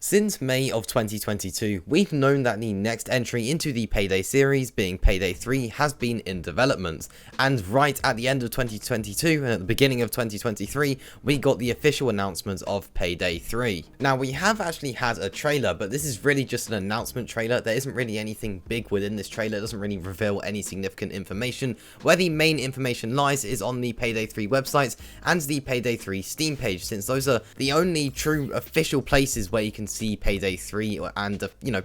Since May of 2022, we've known that the next entry into the Payday series, being Payday 3, has been in development, and right at the end of 2022 and at the beginning of 2023, we got the official announcement of Payday 3. Now, we have actually had a trailer, but this is really just an announcement trailer. There isn't really anything big within this trailer. It doesn't really reveal any significant information. Where the main information lies is on the Payday 3 website and the Payday 3 Steam page, since those are the only true official places where you can see Payday 3 and,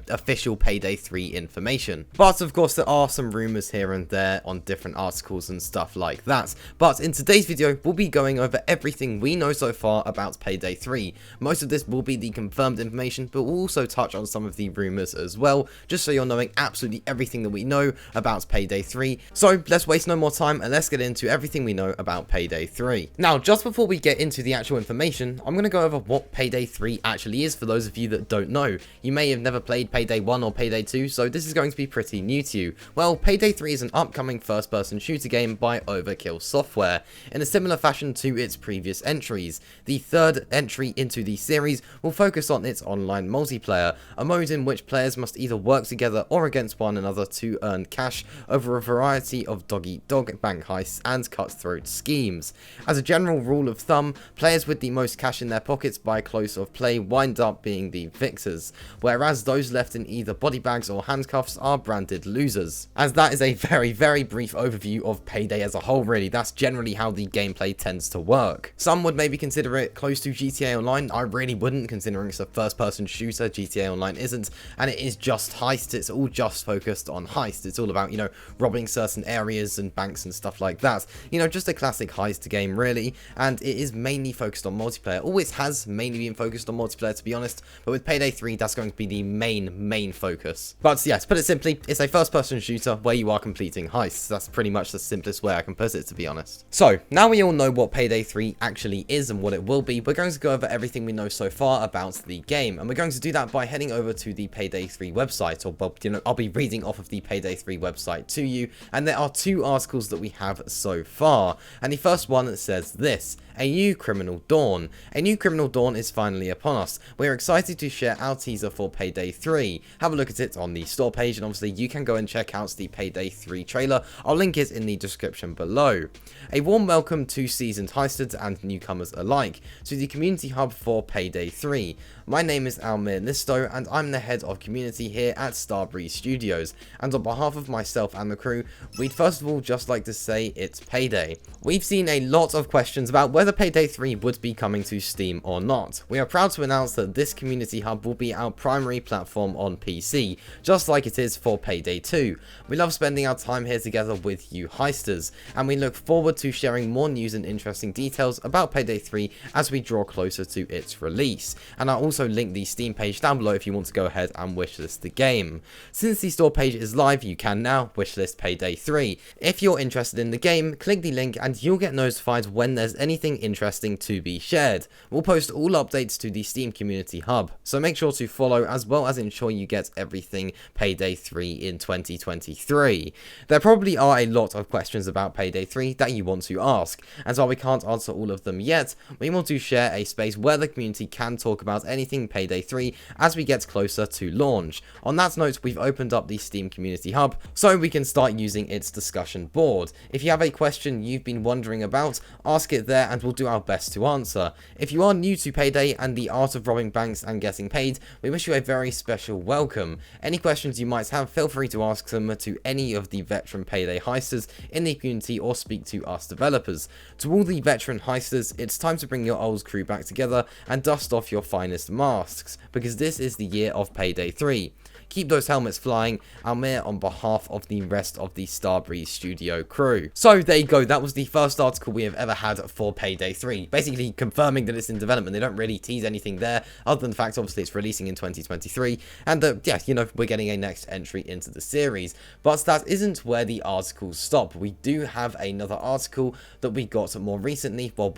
official Payday 3 information. But of course, there are some rumors here and there on different articles and stuff like that. But in today's video, we'll be going over everything we know so far about Payday 3. Most of this will be the confirmed information, but we'll also touch on some of the rumors as well, just so you're knowing absolutely everything that we know about Payday 3. So let's waste no more time and let's get into everything we know about Payday 3. Now, just before we get into the actual information, I'm going to go over what Payday 3 actually is for those of you that don't know. You may have never played Payday 1 or Payday 2, so this is going to be pretty new to you. Well, Payday 3 is an upcoming first-person shooter game by Overkill Software, in a similar fashion to its previous entries. The third entry into the series will focus on its online multiplayer, a mode in which players must either work together or against one another to earn cash over a variety of dog-eat-dog bank heists and cutthroat schemes. As a general rule of thumb, players with the most cash in their pockets by close of play wind up being the victors, whereas those left in either body bags or handcuffs are branded losers. As that is a very brief overview of Payday as a whole, really. That's generally how the gameplay tends to work. Some would maybe consider it close to GTA Online. I really wouldn't, considering it's a first-person shooter. GTA Online isn't, and it is just heist. It's all just focused on heist. It's all about, robbing certain areas and banks and stuff like that. Just a classic heist game, really, and it is mainly focused on multiplayer. Always has mainly been focused on multiplayer, to be honest, but with Payday 3, that's going to be the main focus. But yeah, to put it simply, it's a first-person shooter where you are completing heists. That's pretty much the simplest way I can put it, to be honest. So, now we all know what Payday 3 actually is and what it will be, we're going to go over everything we know so far about the game, and we're going to do that by heading over to the Payday 3 website, or, well, I'll be reading off of the Payday 3 website to you, and there are two articles that we have so far, and the first one says this: a new criminal dawn. A new criminal dawn is finally upon us. We're excited to share our teaser for Payday 3. Have a look at it on the store page, and obviously you can go and check out the Payday 3 trailer. I'll link it in the description below. A warm welcome to seasoned heisters and newcomers alike to the community hub for Payday 3. My name is Almir Listo, and I'm the head of community here at Starbreeze Studios, and on behalf of myself and the crew, we'd first of all just like to say it's Payday. We've seen a lot of questions about whether Payday 3 would be coming to Steam or not. We are proud to announce that this community hub will be our primary platform on PC, just like it is for Payday 2. We love spending our time here together with you heisters, and we look forward to sharing more news and interesting details about Payday 3 as we draw closer to its release. And I'll also link the Steam page down below if you want to go ahead and wishlist the game. Since the store page is live, you can now wishlist Payday 3. If you're interested in the game, click the link and you'll get notified when there's anything interesting to be shared. We'll post all updates to the Steam community hub, so make sure to follow as well as ensure you get everything Payday 3 in 2023. There probably are a lot of questions about Payday 3 that you want to ask, and while we can't answer all of them yet, we want to share a space where the community can talk about anything Payday 3 as we get closer to launch. On that note, we've opened up the Steam community hub so we can start using its discussion board. If you have a question you've been wondering about, ask it there and we'll do our best to answer. If you are new to Payday and the art of robbing banks and getting paid, we wish you a very special welcome. Any questions you might have, feel free to ask them to any of the veteran Payday heisters in the community or speak to us developers. To all the veteran heisters, it's time to bring your old crew back together and dust off your finest masks, because this is the year of Payday 3. Keep those helmets flying, Almir on behalf of the rest of the Starbreeze Studio crew. So there you go, that was the first article we have ever had for Payday 3, basically confirming that it's in development. They don't really tease anything there, other than the fact obviously it's releasing in 2023, and that, yeah, we're getting a next entry into the series. But that isn't where the articles stop. We do have another article that we got more recently, well,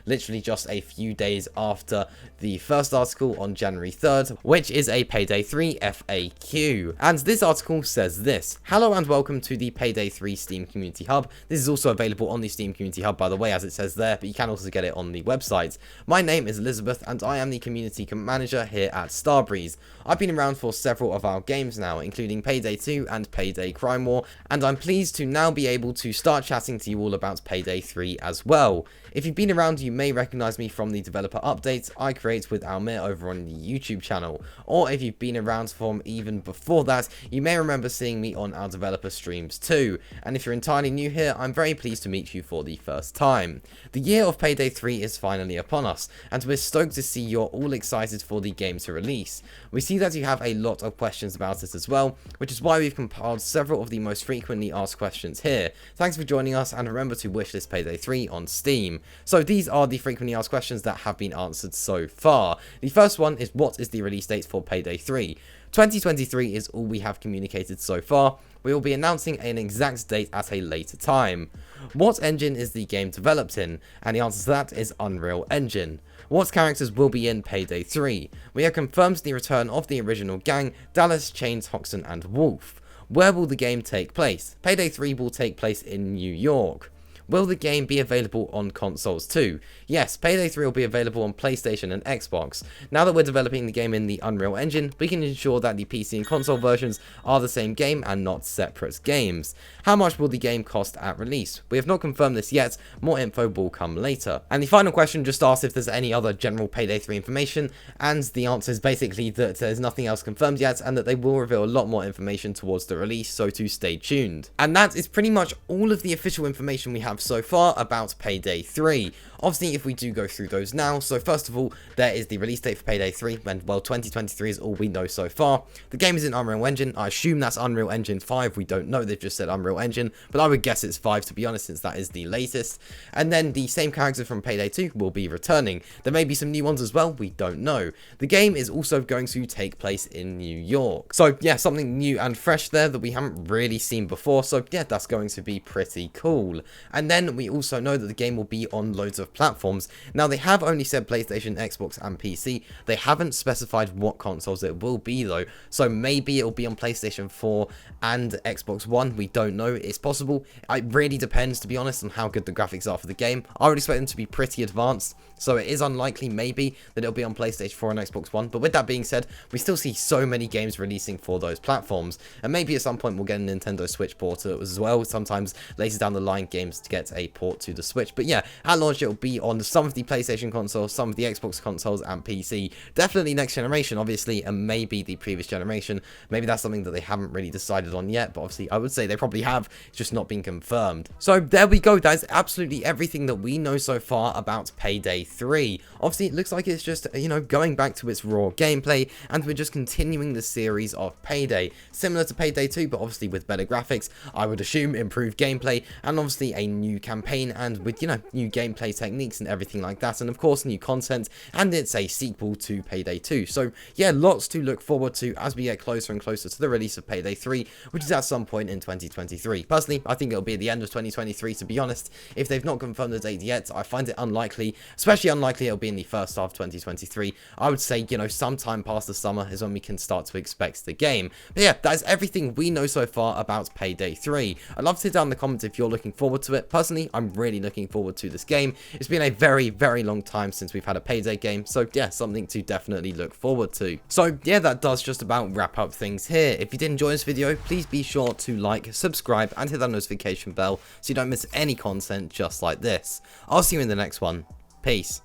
literally just a few days after the first article on January 3rd, which is a Payday 3 FAQ. FAQ. And this article says this: hello and welcome to the Payday 3 Steam Community Hub. This is also available on the Steam Community Hub, by the way, as it says there, but you can also get it on the website. My name is Elizabeth and I am the community manager here at Starbreeze. I've been around for several of our games now, including Payday 2 and Payday Crime War, and I'm pleased to now be able to start chatting to you all about Payday 3 as well. If you've been around, you may recognize me from the developer updates I create with Almir over on the YouTube channel, or if you've been around from even before that, you may remember seeing me on our developer streams too. And if you're entirely new here, I'm very pleased to meet you for the first time. The year of Payday 3 is finally upon us, and we're stoked to see you're all excited for the game to release. We see that you have a lot of questions about it as well, which is why we've compiled several of the most frequently asked questions here. Thanks for joining us, and remember to wishlist Payday 3 on Steam. So these are the frequently asked questions that have been answered so far. The first one is, what is the release date for Payday 3? 2023 is all we have communicated so far. We will be announcing an exact date at a later time. What engine is the game developed in? And the answer to that is Unreal Engine. What characters will be in Payday 3? We have confirmed the return of the original gang, Dallas, Chains, Hoxton and Wolf. Where will the game take place? Payday 3 will take place in New York. Will the game be available on consoles too? Yes, Payday 3 will be available on PlayStation and Xbox. Now that we're developing the game in the Unreal Engine, we can ensure that the PC and console versions are the same game and not separate games. How much will the game cost at release? We have not confirmed this yet, more info will come later. And the final question just asks if there's any other general Payday 3 information, and the answer is basically that there's nothing else confirmed yet, and that they will reveal a lot more information towards the release, so to stay tuned. And that is pretty much all of the official information we have so far about Payday 3. Obviously, if we do go through those now, so first of all, there is the release date for Payday 3, and well, 2023 is all we know so far. The game is in Unreal Engine. I assume that's Unreal Engine 5, we don't know, they've just said Unreal Engine, but I would guess it's 5 to be honest, since that is the latest. And then the same characters from Payday 2 will be returning. There may be some new ones as well, we don't know. The game is also going to take place in New York. So yeah, something new and fresh there that we haven't really seen before, so yeah, that's going to be pretty cool. And then we also know that the game will be on loads of platforms. Now, they have only said PlayStation, Xbox and PC. They haven't specified what consoles it will be though, so maybe it'll be on PlayStation 4 and Xbox One, we don't know. It's possible. It really depends, to be honest, on how good the graphics are for the game. I would expect them to be pretty advanced, so it is unlikely maybe that it'll be on PlayStation 4 and Xbox One. But with that being said, we still see so many games releasing for those platforms, and maybe at some point we'll get a Nintendo Switch port as well. Sometimes later down the line games to get a port to the Switch. But yeah, at launch it'll be on some of the PlayStation consoles, some of the Xbox consoles and PC. Definitely next generation, obviously, and maybe the previous generation. Maybe that's something that they haven't really decided on yet, but obviously I would say they probably have, it's just not been confirmed. So there we go, that is absolutely everything that we know so far about Payday 3. Obviously it looks like it's just, you know, going back to its raw gameplay, and we're just continuing the series of Payday, similar to Payday 2, but obviously with better graphics, I would assume, improved gameplay, and obviously a new campaign, and with, you know, new gameplay techniques and everything like that, and of course new content, and it's a sequel to Payday 2. So yeah, lots to look forward to as we get closer and closer to the release of Payday 3, which is at some point in 2023. Personally, I think it'll be at the end of 2023, to be honest. If they've not confirmed the date yet, I find it unlikely, especially unlikely it'll be in the first half of 2023. I would say, you know, sometime past the summer is when we can start to expect the game. But yeah, that is everything we know so far about Payday 3. I'd love to hear down in the comments if you're looking forward to it. Personally, I'm really looking forward to this game. It's been a very, very long time since we've had a Payday game, so yeah, something to definitely look forward to. So yeah, that does just about wrap up things here. If you did enjoy this video, please be sure to like, subscribe, and hit that notification bell so you don't miss any content just like this. I'll see you in the next one. Peace.